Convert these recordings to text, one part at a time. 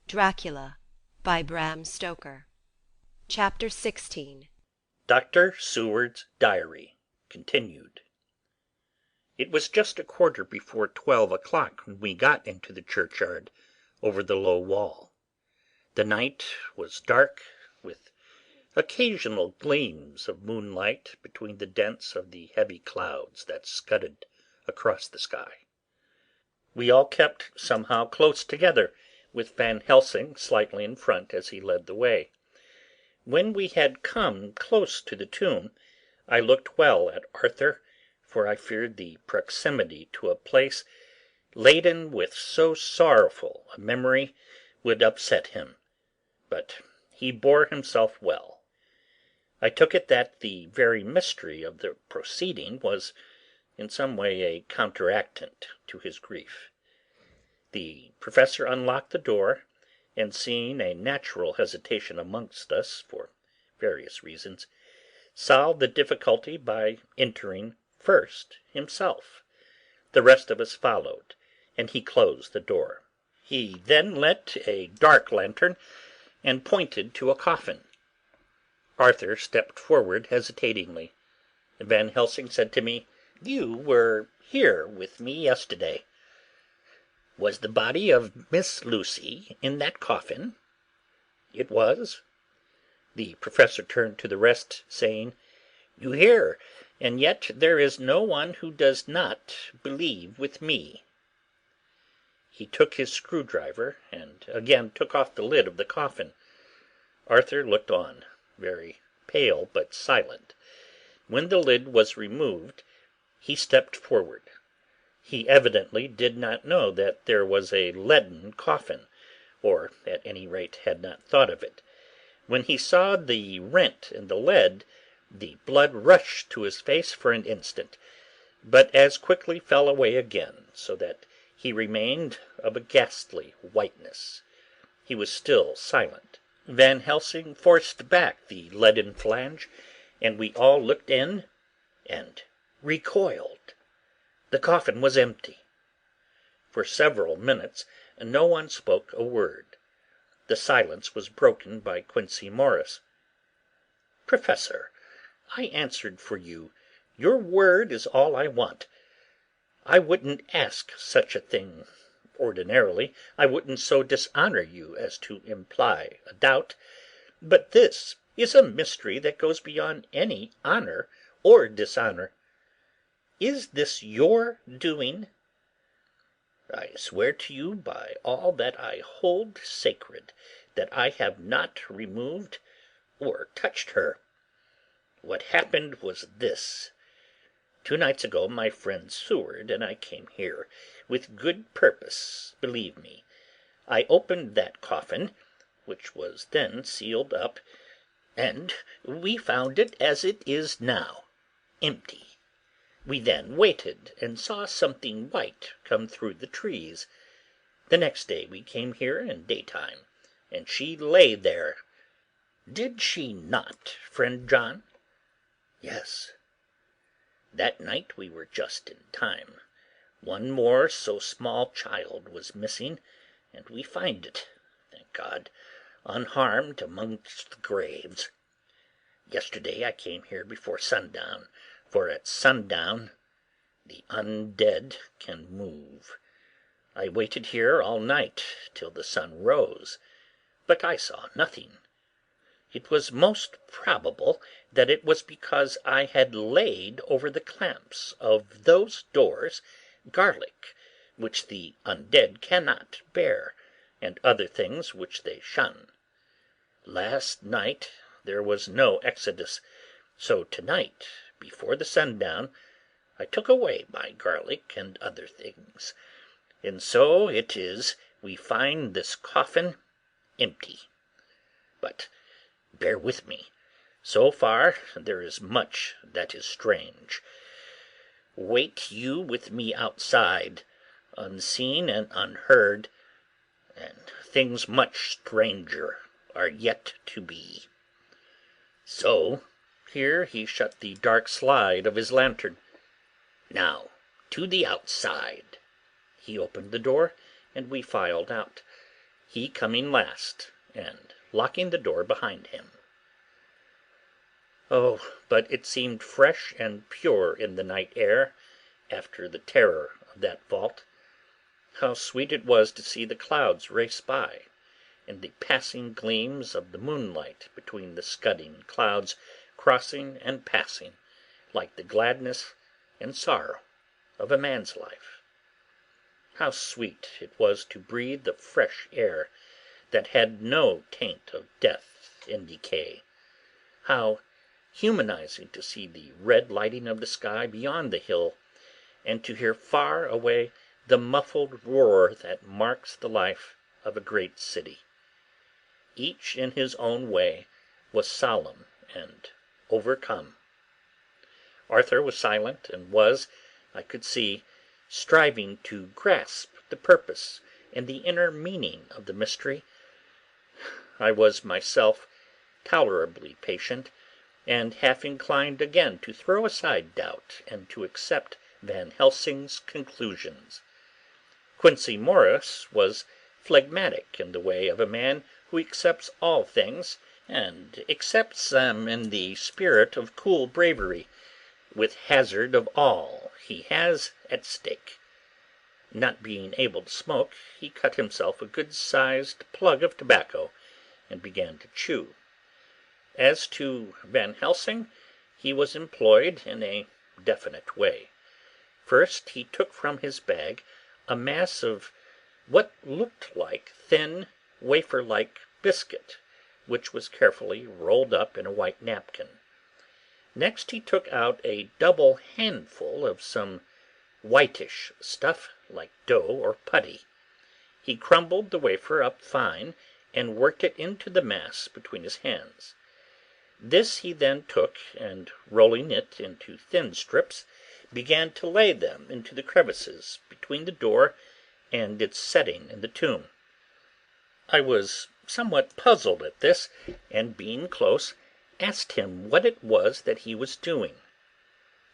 Dracula by Bram Stoker. Chapter 16. Dr. Seward's Diary continued. It was just a quarter before 12 o'clock when we got into the churchyard over the low wall. The night was dark, with occasional gleams of moonlight between the dents of the heavy clouds that scudded across the sky. We all kept somehow close together, with Van Helsing slightly in front as he led the way. When we had come close to the tomb, I looked well at Arthur, for I feared the proximity to a place laden with so sorrowful a memory would upset him, but he bore himself well. I took it that the very mystery of the proceeding was in some way a counteractant to his grief. The professor unlocked the door, and seeing a natural hesitation amongst us for various reasons, solved the difficulty by entering first himself. The rest of us followed, and he closed the door. He then lit a dark lantern and pointed to a coffin. Arthur stepped forward hesitatingly. Van Helsing said to me, "You were here with me yesterday. Was the body of Miss Lucy in that coffin?" "It was." The professor turned to the rest, saying, "You hear, and yet there is no one who does not believe with me." He took his screwdriver and again took off the lid of the coffin. Arthur looked on, very pale but silent. When the lid was removed, he stepped forward. He evidently did not know that there was a leaden coffin, or at any rate had not thought of it. When he saw the rent in the lead, the blood rushed to his face for an instant, but as quickly fell away again, so that he remained of a ghastly whiteness. He was still silent. Van Helsing forced back the leaden flange, and we all looked in and recoiled. The coffin was empty. For several minutes no one spoke a word. The silence was broken by Quincey Morris. "Professor, I answered for you. Your word is all I want. I wouldn't ask such a thing ordinarily. I wouldn't so dishonor you as to imply a doubt. But this is a mystery that goes beyond any honor or dishonor. Is this your doing?" "I swear to you by all that I hold sacred that I have not removed or touched her. What happened was this. 2 nights ago my friend Seward and I came here, with good purpose, believe me. I opened that coffin, which was then sealed up, and we found it as it is now, empty. We then waited and saw something white come through the trees. The next day we came here in daytime, and she lay there. Did she not, friend John?" "Yes." "That night we were just in time. One more so small child was missing, and we find it, thank God, unharmed amongst the graves. Yesterday I came here before sundown, for at sundown the undead can move. I waited here all night till the sun rose, but I saw nothing. It was most probable that it was because I had laid over the clamps of those doors garlic, which the undead cannot bear, and other things which they shun. Last night there was no exodus, so tonight, before the sundown, I took away my garlic and other things, and so it is we find this coffin empty. But bear with me. So far there is much that is strange. Wait you with me outside, unseen and unheard, and things much stranger are yet to be." So here he shut the dark slide of his lantern. "Now to the outside." He opened the door, and we filed out. he coming last and locking the door behind him. Oh, but it seemed fresh and pure in the night air, after the terror of that vault. How sweet it was to see the clouds race by, and the passing gleams of the moonlight between the scudding clouds crossing and passing, like the gladness and sorrow of a man's life. How sweet it was to breathe the fresh air that had no taint of death and decay. How humanizing to see the red lighting of the sky beyond the hill, and to hear far away the muffled roar that marks the life of a great city. Each in his own way was solemn and overcome. Arthur was silent, and was, I could see, striving to grasp the purpose and the inner meaning of the mystery. I was myself tolerably patient, and half inclined again to throw aside doubt and to accept Van Helsing's conclusions. Quincey Morris was phlegmatic in the way of a man who accepts all things, and accepts them in the spirit of cool bravery, with hazard of all he has at stake. Not being able to smoke, he cut himself a good-sized plug of tobacco, and began to chew. As to Van Helsing, he was employed in a definite way. First he took from his bag a mass of what looked like thin, wafer-like biscuit, which was carefully rolled up in a white napkin. Next he took out a double handful of some whitish stuff like dough or putty. He crumbled the wafer up fine and worked it into the mass between his hands. This he then took, and rolling it into thin strips, began to lay them into the crevices between the door and its setting in the tomb. I was somewhat puzzled at this, and being close, asked him what it was that he was doing.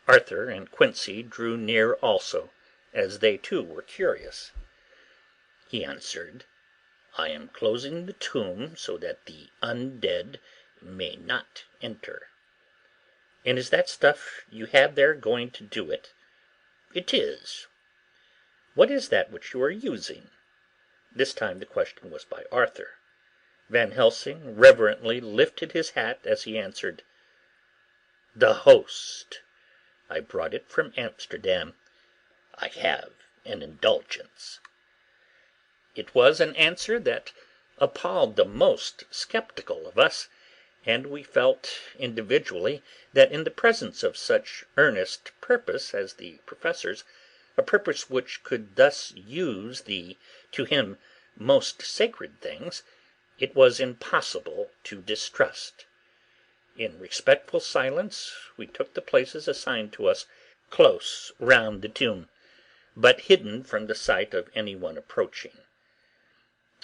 Arthur and Quincey drew near also, as they too were curious. He answered, "I am closing the tomb so that the undead may not enter." "And is that stuff you have there going to do it?" "It is." "What is that which you are using?" This time the question was by Arthur. Van Helsing reverently lifted his hat as he answered, "The host. I brought it from Amsterdam. I have an indulgence." It was an answer that appalled the most sceptical of us, and we felt individually that in the presence of such earnest purpose as the Professor's, a purpose which could thus use the, to him, most sacred things, it was impossible to distrust. In respectful silence we took the places assigned to us close round the tomb, but hidden from the sight of any one approaching.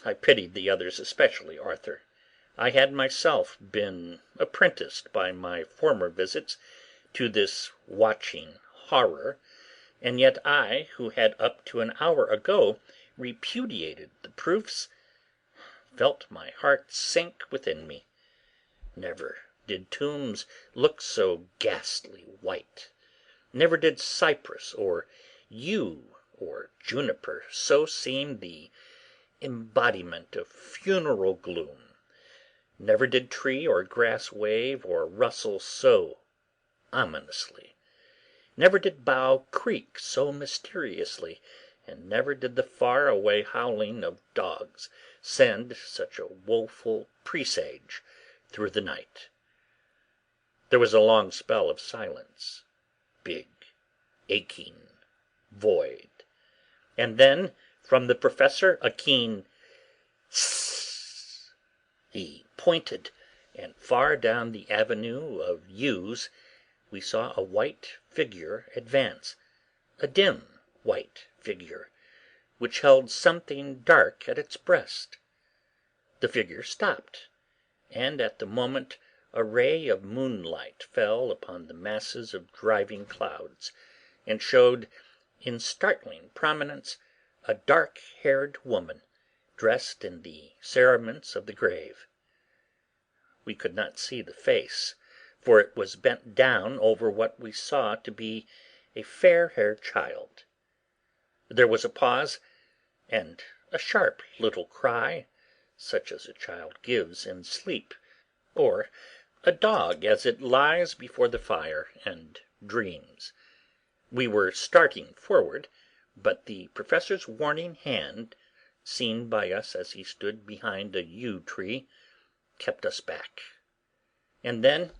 I pitied the others, especially Arthur. I had myself been apprenticed by my former visits to this watching horror, and yet I, who had up to an hour ago repudiated the proofs, felt my heart sink within me. Never did tombs look so ghastly white. Never did cypress or yew or juniper so seem the embodiment of funeral gloom. Never did tree or grass wave or rustle so ominously. Never did bough creak so mysteriously, and never did the far-away howling of dogs send such a woeful presage through the night. There was a long spell of silence, big, aching, void, and then from the Professor a keen "Sssss." He pointed, and far down the avenue of yews we saw a white figure advance, a dim white figure, which held something dark at its breast. The figure stopped, and at the moment a ray of moonlight fell upon the masses of driving clouds, and showed in startling prominence a dark-haired woman, dressed in the cerements of the grave. We could not see the face, for it was bent down over what we saw to be a fair-haired child. There was a pause, and a sharp little cry, such as a child gives in sleep, or a dog as it lies before the fire and dreams. We were starting forward, but the Professor's warning hand, seen by us as he stood behind a yew tree, kept us back. And then,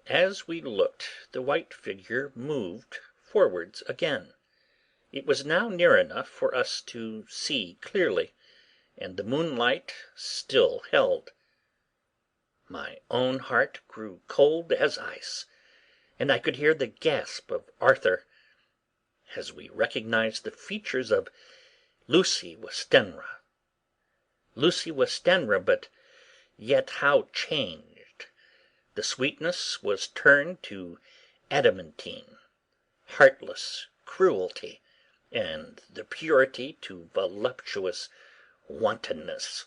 as we looked, the white figure moved forwards again. It was now near enough for us to see clearly, and the moonlight still held. My own heart grew cold as ice, and I could hear the gasp of Arthur as we recognized the features of Lucy Westenra. Lucy Westenra, but yet how changed! The sweetness was turned to adamantine, heartless cruelty, and the purity to voluptuous wantonness.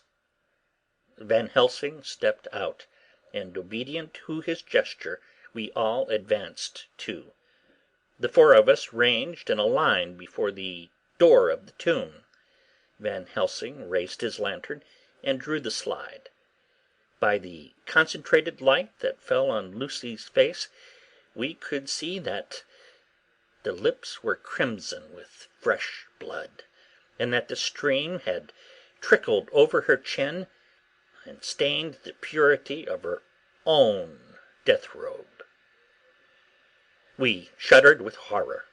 Van Helsing stepped out, and obedient to his gesture, we all advanced too. The four of us ranged in a line before the door of the tomb. Van Helsing raised his lantern and drew the slide. By the concentrated light that fell on Lucy's face, we could see that the lips were crimson with fresh blood, and that the stream had trickled over her chin and stained the purity of her own death-robe. We shuddered with horror.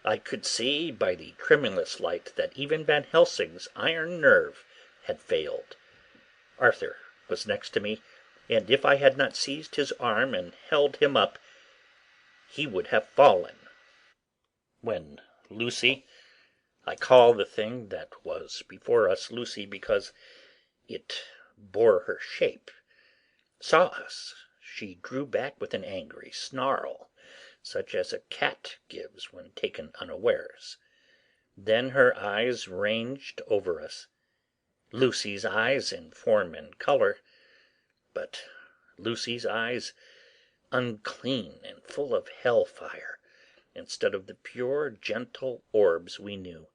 I could see by the tremulous light that even Van Helsing's iron nerve had failed. Arthur was next to me, and if I had not seized his arm and held him up, he would have fallen. When Lucy, I call the thing that was before us Lucy because it bore her shape, saw us, she drew back with an angry snarl, such as a cat gives when taken unawares. Then her eyes ranged over us, Lucy's eyes in form and colour, but Lucy's eyes unclean and full of hell-fire, instead of the pure, gentle orbs we knew.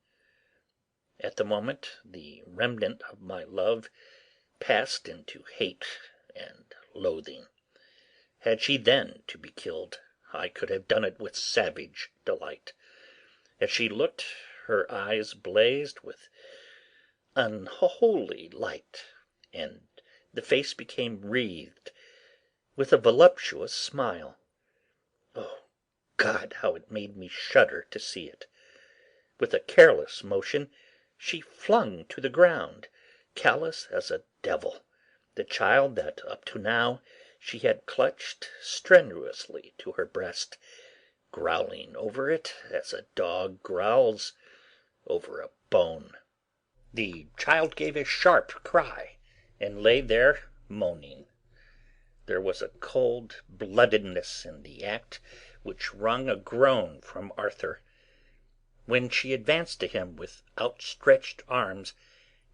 At the moment, the remnant of my love passed into hate and loathing. Had she then to be killed, I could have done it with savage delight. As she looked, her eyes blazed with unholy light, and the face became wreathed with a voluptuous smile. Oh, God, how it made me shudder to see it! With a careless motion, she flung to the ground, callous as a devil, the child that up to now she had clutched strenuously to her breast, growling over it as a dog growls over a bone. The child gave a sharp cry and lay there moaning. There was a cold-bloodedness in the act which wrung a groan from Arthur. When she advanced to him with outstretched arms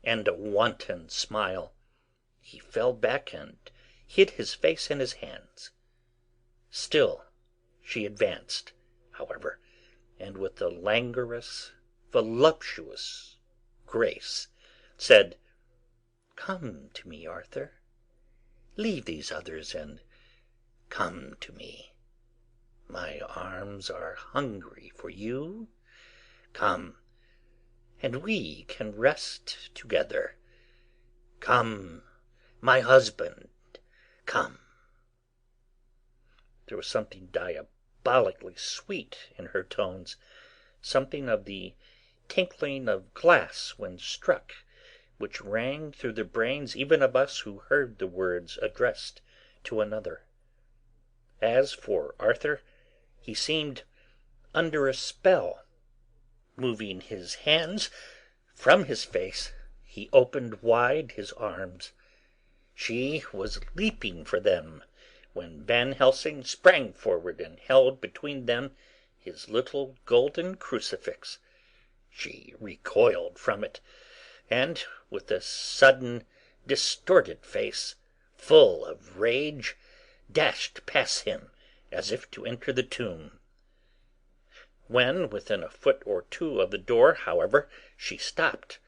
and a wanton smile, he fell back and hid his face in his hands. Still she advanced, however, and with a languorous, voluptuous grace said, "Come to me, Arthur. Leave these others and come to me. My arms are hungry for you. Come, and we can rest together. Come, my husband, come." There was something diabolically sweet in her tones, something of the tinkling of glass when struck, which rang through the brains even of us who heard the words addressed to another. As for Arthur, he seemed under a spell. Moving his hands from his face, he opened wide his arms. She was leaping for them when Van Helsing sprang forward and held between them his little golden crucifix. She recoiled from it, and with a sudden distorted face, full of rage, dashed past him as if to enter the tomb. When within a foot or two of the door, however, she stopped,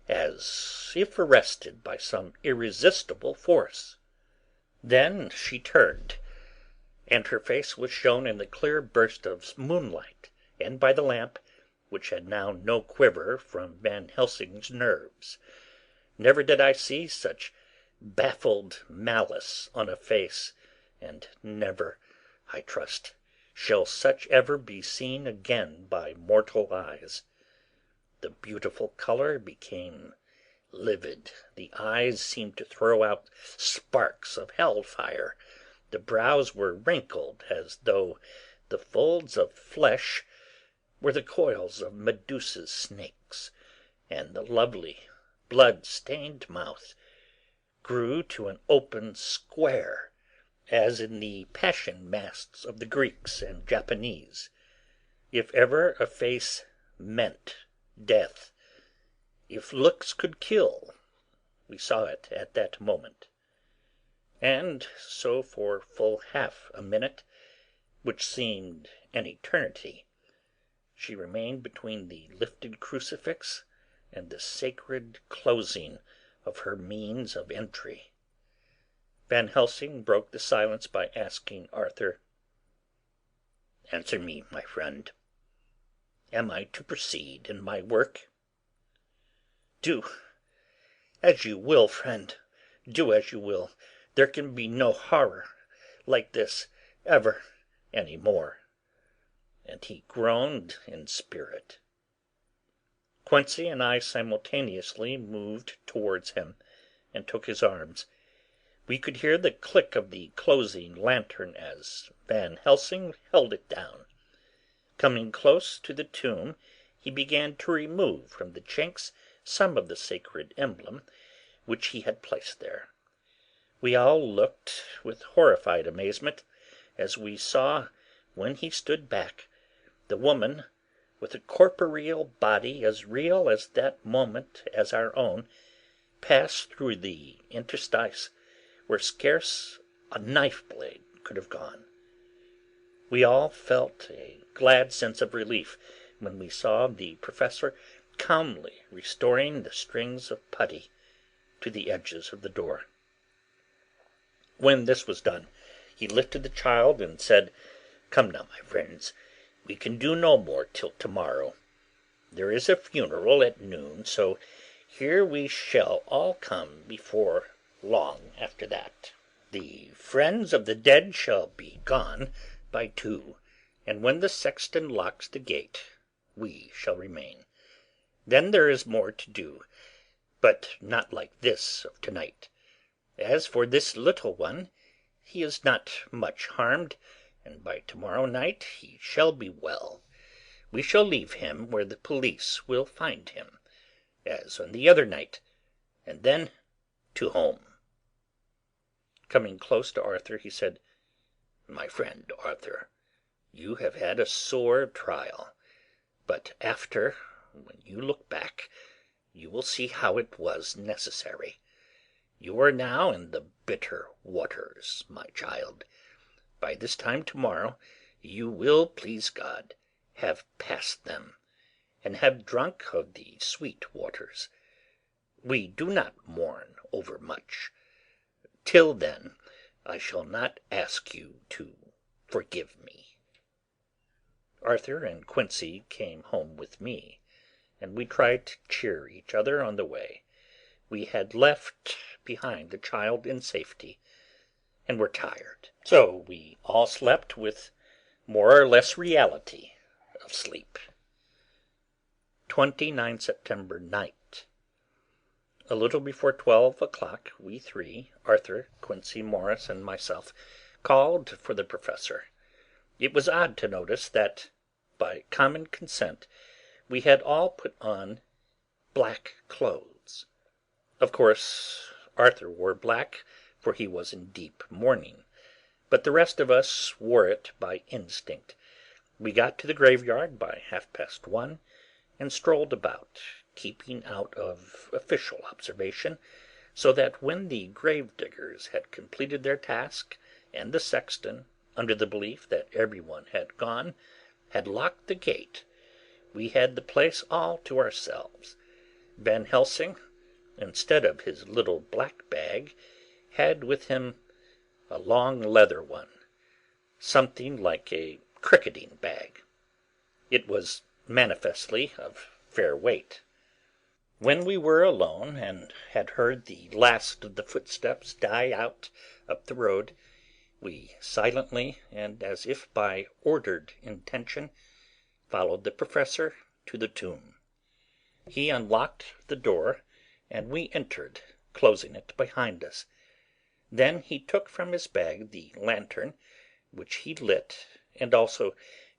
as if arrested by some irresistible force. Then she turned, and her face was shown in the clear burst of moonlight, and by the lamp, which had now no quiver from Van Helsing's nerves. Never did I see such baffled malice on a face, and never, I trust, shall such ever be seen again by mortal eyes. The beautiful colour became livid, the eyes seemed to throw out sparks of hell-fire, the brows were wrinkled as though the folds of flesh were the coils of Medusa's snakes, and the lovely blood-stained mouth grew to an open square, as in the passion masks of the Greeks and Japanese. If ever a face meant death, if looks could kill, we saw it at that moment. And so for full half a minute, which seemed an eternity, she remained between the lifted crucifix and the sacred closing of her means of entry. Van Helsing broke the silence by asking Arthur, "Answer me, my friend. Am I to proceed in my work?" "Do as you will, friend, do as you will. There can be no horror like this ever any more." And he groaned in spirit. Quincey and I simultaneously moved towards him and took his arms. We could hear the click of the closing lantern as Van Helsing held it down. Coming close to the tomb, he began to remove from the chinks some of the sacred emblem which he had placed there. We all looked with horrified amazement as we saw, when he stood back, the woman, with a corporeal body as real as that moment as our own, pass through the interstice where scarce a knife-blade could have gone. We all felt a glad sense of relief when we saw the professor calmly restoring the strings of putty to the edges of the door. When this was done, he lifted the child and said, "Come now, my friends, we can do no more till tomorrow. There is a funeral at noon, so here we shall all come before long after that. The friends of the dead shall be gone by 2, and when the sexton locks the gate, we shall remain. Then there is more to do, but not like this of tonight. As for this little one, he is not much harmed, and by tomorrow night he shall be well. We shall leave him where the police will find him, as on the other night, and then to home." Coming close to Arthur, he said, "My friend Arthur, you have had a sore trial, but after, when you look back, you will see how it was necessary. You are now in the bitter waters, my child. By this time tomorrow you will, please God, have passed them, and have drunk of the sweet waters. We do not mourn overmuch. Till then I shall not ask you to forgive me." Arthur and Quincey came home with me, and we tried to cheer each other on the way. We had left behind the child in safety, and were tired, so we all slept with more or less reality of sleep. 29 September night. A little before 12 o'clock, we three, Arthur, Quincey Morris, and myself, called for the professor. It was odd to notice that, by common consent, we had all put on black clothes. Of course, Arthur wore black, for he was in deep mourning, but the rest of us wore it by instinct. We got to the graveyard by 1:30, and strolled about, keeping out of official observation, so that when the grave-diggers had completed their task, and the sexton, under the belief that everyone had gone, had locked the gate, we had the place all to ourselves. Van Helsing, instead of his little black bag, had with him a long leather one, something like a cricketing bag. It was manifestly of fair weight. When we were alone, and had heard the last of the footsteps die out up the road, we silently, and as if by ordered intention, followed the Professor to the tomb. He unlocked the door, and we entered, closing it behind us. Then he took from his bag the lantern, which he lit, and also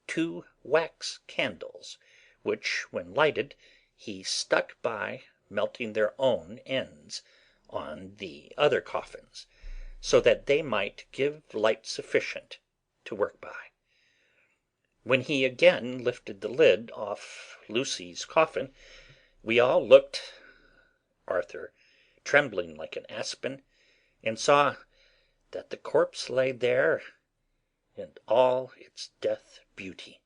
2 wax candles, which, when lighted, he stuck by, melting their own ends on the other coffins, so that they might give light sufficient to work by. When he again lifted the lid off Lucy's coffin, we all looked, Arthur trembling like an aspen, and saw that the corpse lay there in all its death beauty.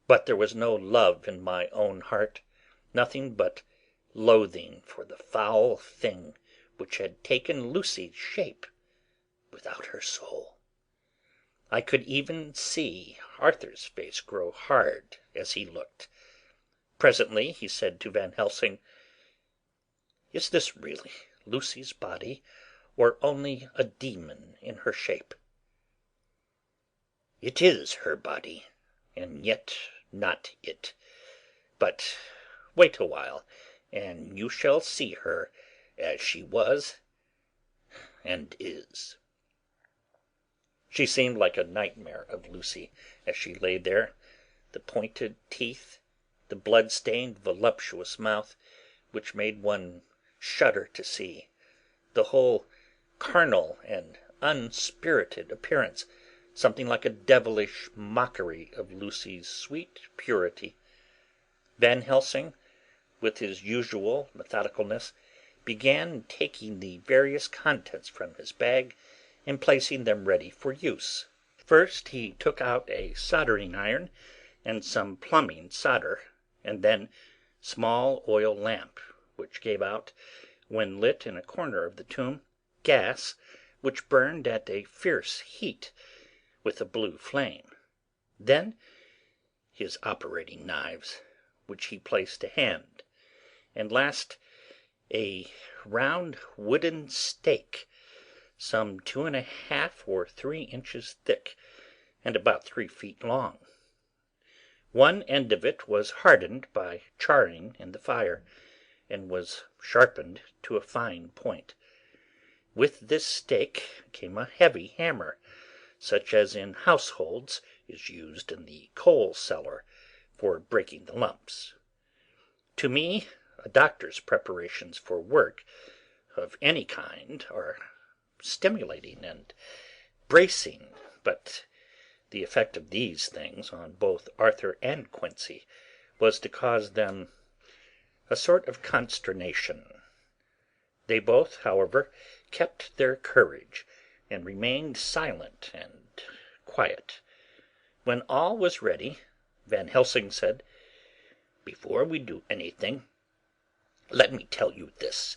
But there was no love in my own heart, nothing but loathing for the foul thing which had taken Lucy's shape without her soul. I could even see Arthur's face grow hard as he looked. Presently he said to Van Helsing, "Is this really Lucy's body, or only a demon in her shape?" "It is her body, and yet not it. But wait a while, and you shall see her as she was and is." She seemed like a nightmare of Lucy as she lay there, the pointed teeth, the blood-stained voluptuous mouth, which made one shudder to see, the whole carnal and unspirited appearance, something like a devilish mockery of Lucy's sweet purity. Van Helsing, with his usual methodicalness, began taking the various contents from his bag and placing them ready for use. First he took out a soldering iron and some plumbing solder, and then small oil lamp, which gave out, when lit in a corner of the tomb, gas which burned at a fierce heat with a blue flame. Then his operating knives, which he placed to hand, and last a round wooden stake, some 2½ or 3 inches thick, and about 3 feet long. One end of it was hardened by charring in the fire, and was sharpened to a fine point. With this stake came a heavy hammer, such as in households is used in the coal cellar for breaking the lumps. To me, a doctor's preparations for work of any kind are stimulating and bracing, but the effect of these things on both Arthur and Quincey was to cause them a sort of consternation. They both, however, kept their courage, and remained silent and quiet. When all was ready, Van Helsing said, "Before we do anything, let me tell you this.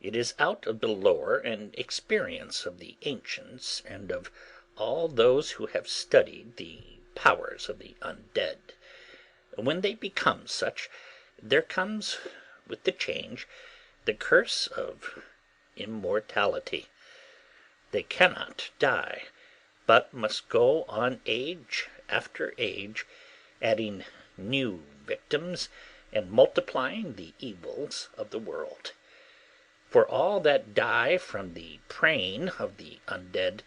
It is out of the lore and experience of the ancients, and of all those who have studied the powers of the undead. When they become such, there comes, with the change, the curse of immortality. They cannot die, but must go on age after age, adding new victims and multiplying the evils of the world. For all that die from the preying of the undead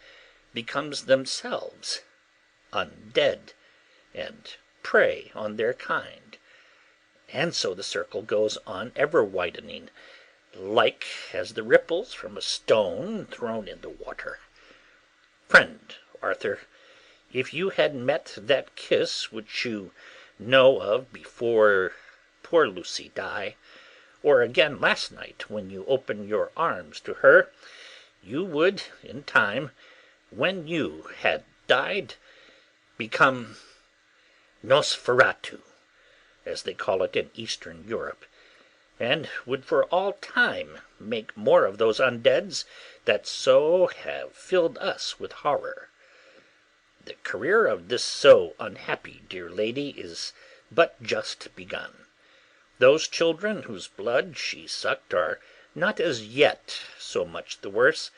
becomes themselves undead, and prey on their kind, and so the circle goes on ever widening, like as the ripples from a stone thrown in the water. Friend Arthur, if you had met that kiss which you know of before poor Lucy die, or again last night when you opened your arms to her, you would, in time, when you had died, become Nosferatu, as they call it in Eastern Europe, and would for all time make more of those undeads that so have filled us with horror. The career of this so unhappy dear lady is but just begun. Those children whose blood she sucked are not as yet so much the worse,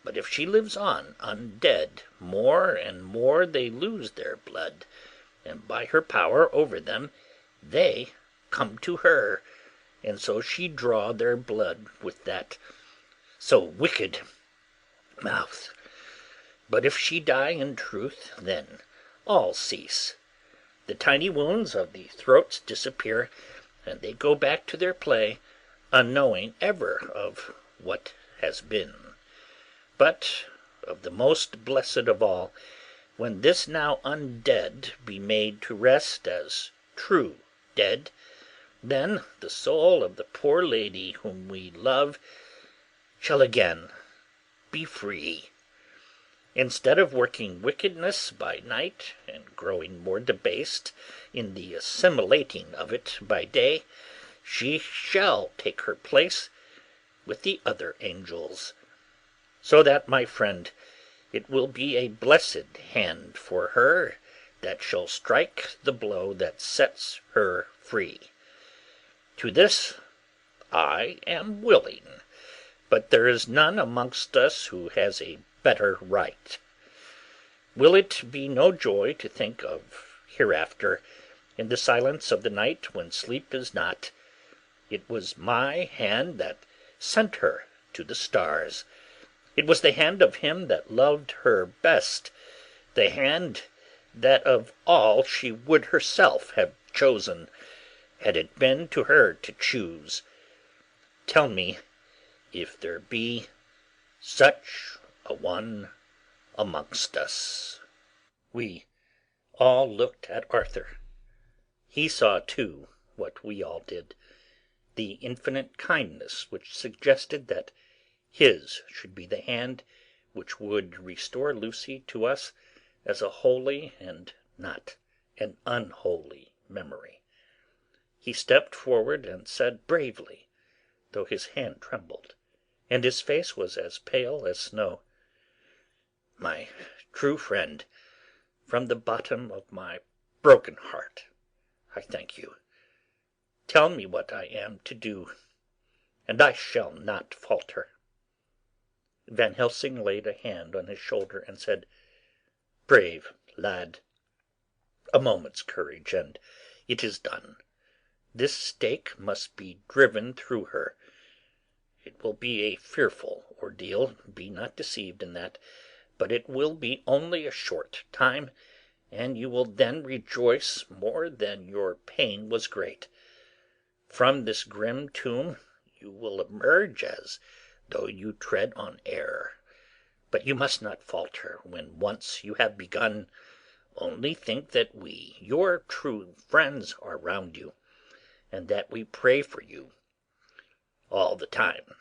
but if she lives on undead, more and more they lose their blood, and by her power over them they come to her, and so she draw their blood with that so wicked mouth. But if she die in truth, then all cease. The tiny wounds of the throats disappear, and they go back to their play, unknowing ever of what has been. But of the most blessed of all, when this now undead be made to rest as true dead, then the soul of the poor lady whom we love shall again be free. Instead of working wickedness by night, and growing more debased in the assimilating of it by day, she shall take her place with the other angels. So that, my friend, it will be a blessed hand for her that shall strike the blow that sets her free. To this I am willing, but there is none amongst us who has a better right. Will it be no joy to think of hereafter, in the silence of the night when sleep is not, it was my hand that sent her to the stars. It was the hand of him that loved her best, the hand that of all she would herself have chosen, had it been to her to choose. Tell me if there be such a one amongst us. We all looked at Arthur. He saw, too, what we all did, the infinite kindness which suggested that his should be the hand which would restore Lucy to us as a holy and not an unholy memory. He stepped forward and said bravely, though his hand trembled, and his face was as pale as snow, "My true friend, from the bottom of my broken heart, I thank you. Tell me what I am to do, and I shall not falter." Van Helsing laid a hand on his shoulder and said, "Brave lad, a moment's courage, and it is done. This stake must be driven through her. It will be a fearful ordeal, be not deceived in that, but it will be only a short time, and you will then rejoice more than your pain was great. From this grim tomb you will emerge as though you tread on air. But you must not falter when once you have begun. Only think that we, your true friends, are round you, and that we pray for you all the time."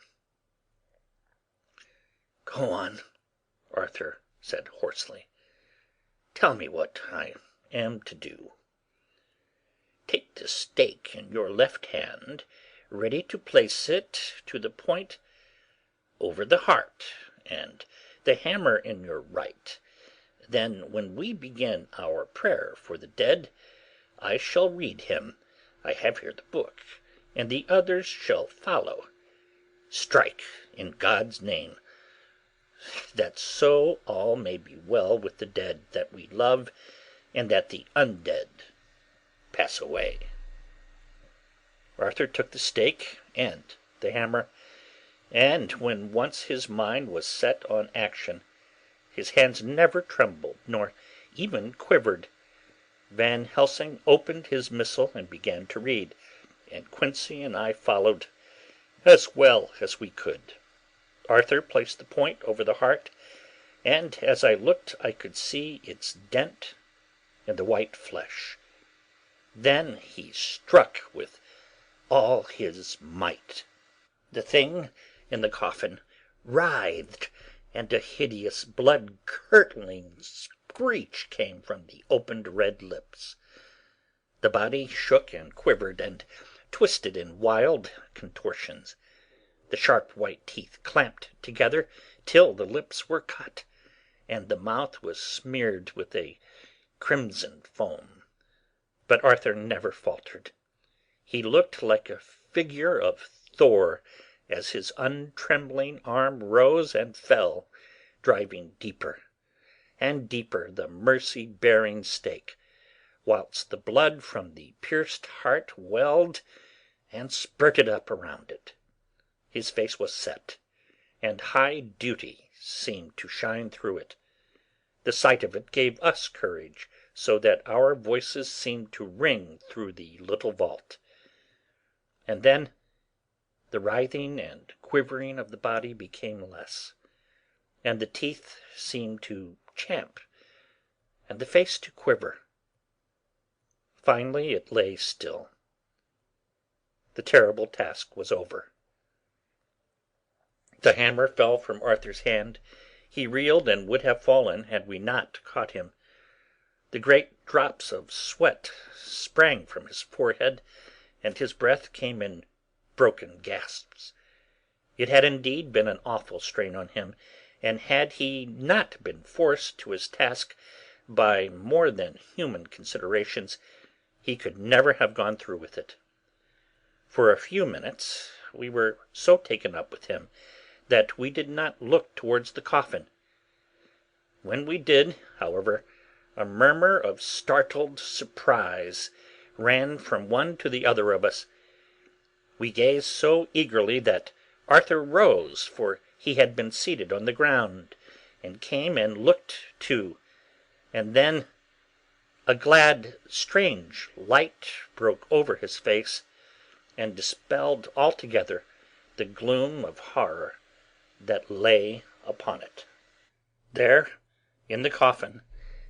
"Go on," Arthur said hoarsely. "Tell me what I am to do." "Take the stake in your left hand, ready to place it to the point over the heart, and the hammer in your right. Then, when we begin our prayer for the dead, I shall read him, I have here the book, and the others shall follow. Strike in God's name, that so all may be well with the dead that we love, and that the undead pass away." Arthur took the stake and the hammer, and when once his mind was set on action, his hands never trembled nor even quivered. Van Helsing opened his missal and began to read, and Quincey and I followed as well as we could. Arthur placed the point over the heart, and as I looked I could see its dent in the white flesh. Then he struck with all his might. The thing in the coffin writhed, and a hideous blood-curdling screech came from the opened red lips. The body shook and quivered and twisted in wild contortions. The sharp white teeth clamped together till the lips were cut, and the mouth was smeared with a crimson foam. But Arthur never faltered. He looked like a figure of Thor as his untrembling arm rose and fell, driving deeper and deeper the mercy-bearing stake, whilst the blood from the pierced heart welled and spurted up around it. His face was set, and high duty seemed to shine through it. The sight of it gave us courage, so that our voices seemed to ring through the little vault. And then the writhing and quivering of the body became less, and the teeth seemed to champ, and the face to quiver. Finally it lay still. The terrible task was over. The hammer fell from Arthur's hand. He reeled and would have fallen had we not caught him. The great drops of sweat sprang from his forehead, and his breath came in broken gasps. It had indeed been an awful strain on him, and had he not been forced to his task by more than human considerations, he could never have gone through with it. For a few minutes we were so taken up with him that we did not look towards the coffin. When we did, however, a murmur of startled surprise ran from one to the other of us. We gazed so eagerly that Arthur rose, for he had been seated on the ground, and came and looked too, and then a glad, strange light broke over his face, and dispelled altogether the gloom of horror that lay upon it. There, in the coffin,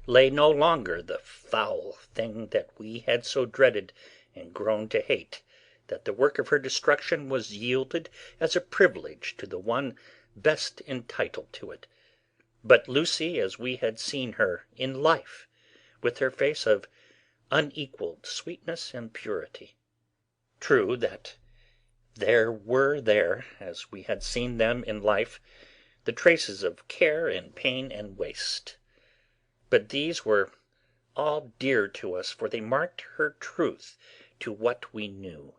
lay no longer the foul thing that we had so dreaded and grown to hate, that the work of her destruction was yielded as a privilege to the one best entitled to it, but Lucy as we had seen her in life, with her face of unequalled sweetness and purity. True that there were there, as we had seen them in life, the traces of care and pain and waste, but these were all dear to us, for they marked her truth to what we knew.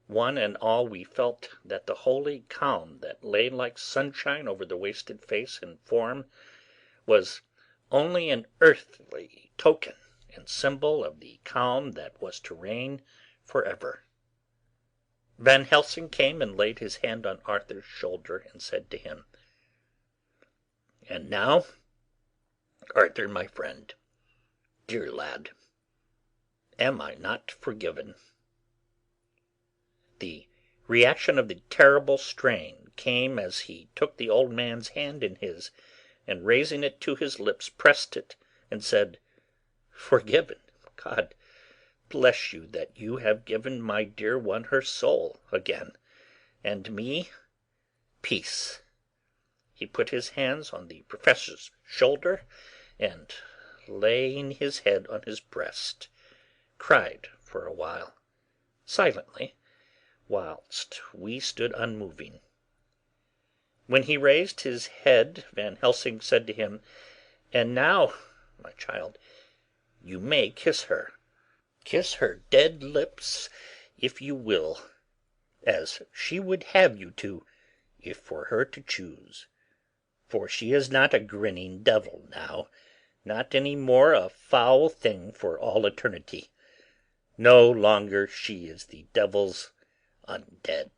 One and all we felt that the holy calm that lay like sunshine over the wasted face and form was only an earthly token and symbol of the calm that was to reign forever. Van Helsing came and laid his hand on Arthur's shoulder and said to him, "And now, Arthur, my friend, dear lad, am I not forgiven?" The reaction of the terrible strain came as he took the old man's hand in his, and raising it to his lips pressed it, and said, "Forgiven? God bless you that you have given my dear one her soul again, and me peace." He put his hands on the Professor's shoulder, and, laying his head on his breast, cried for a while, silently, whilst we stood unmoving. When he raised his head, Van Helsing said to him, "And now, my child, you may kiss her. Kiss her dead lips if you will, as she would have you to, if for her to choose. For she is not a grinning devil now, not any more a foul thing for all eternity. No longer she is the devil's undead.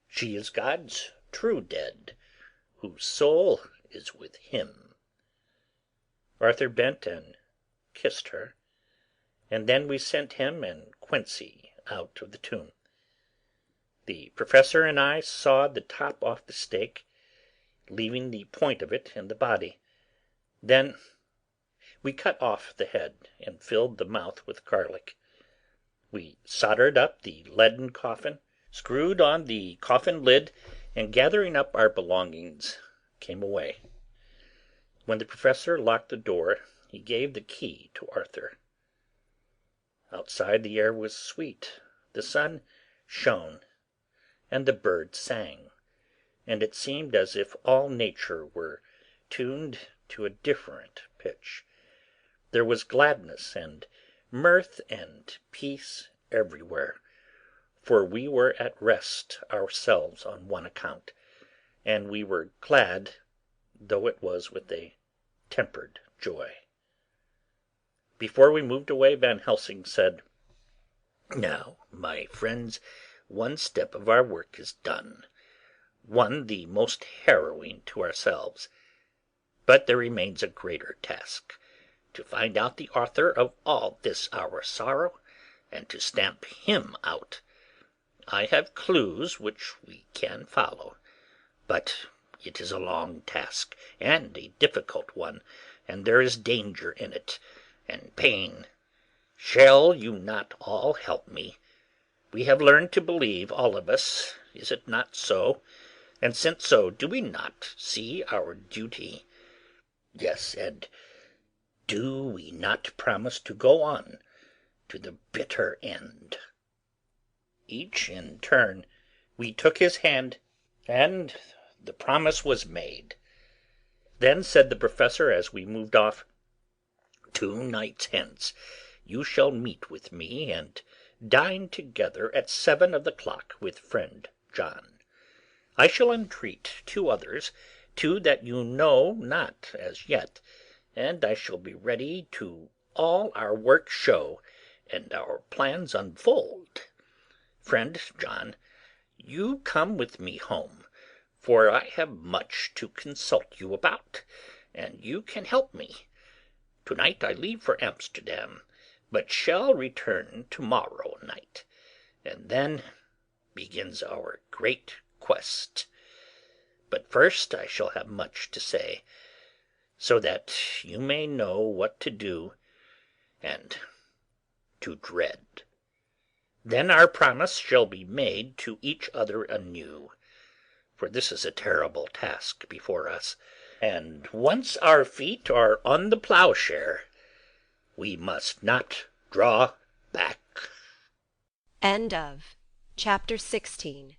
She is God's true dead, whose soul is with him." Arthur bent and kissed her, and then we sent him and Quincey out of the tomb. The Professor and I sawed the top off the stake, leaving the point of it in the body. Then we cut off the head and filled the mouth with garlic. We soldered up the leaden coffin, screwed on the coffin lid, and gathering up our belongings, came away. When the Professor locked the door, he gave the key to Arthur. Outside the air was sweet, the sun shone, and the birds sang, and it seemed as if all nature were tuned to a different pitch. There was gladness and mirth and peace everywhere, for we were at rest ourselves on one account, and we were glad, though it was with a tempered joy. Before we moved away, Van Helsing said, "Now, my friends, one step of our work is done, one the most harrowing to ourselves. But there remains a greater task, to find out the author of all this our sorrow, and to stamp him out. I have clues which we can follow, but it is a long task, and a difficult one, and there is danger in it, and pain. Shall you not all help me? We have learned to believe, all of us, is it not so? And since so, do we not see our duty? Yes, and do we not promise to go on to the bitter end?" Each in turn, we took his hand, and the promise was made. Then said the Professor as we moved off, "2 nights hence you shall meet with me and dine together at 7 of the clock with friend John. I shall entreat 2 others, 2 that you know not as yet, and I shall be ready to all our work show and our plans unfold. Friend John, you come with me home, for I have much to consult you about, and you can help me. To-night I leave for Amsterdam, but shall return to-morrow night, and then begins our great quest. But first I shall have much to say, so that you may know what to do and to dread. Then our promise shall be made to each other anew, for this is a terrible task before us, and once our feet are on the ploughshare, we must not draw back." End of Chapter 16.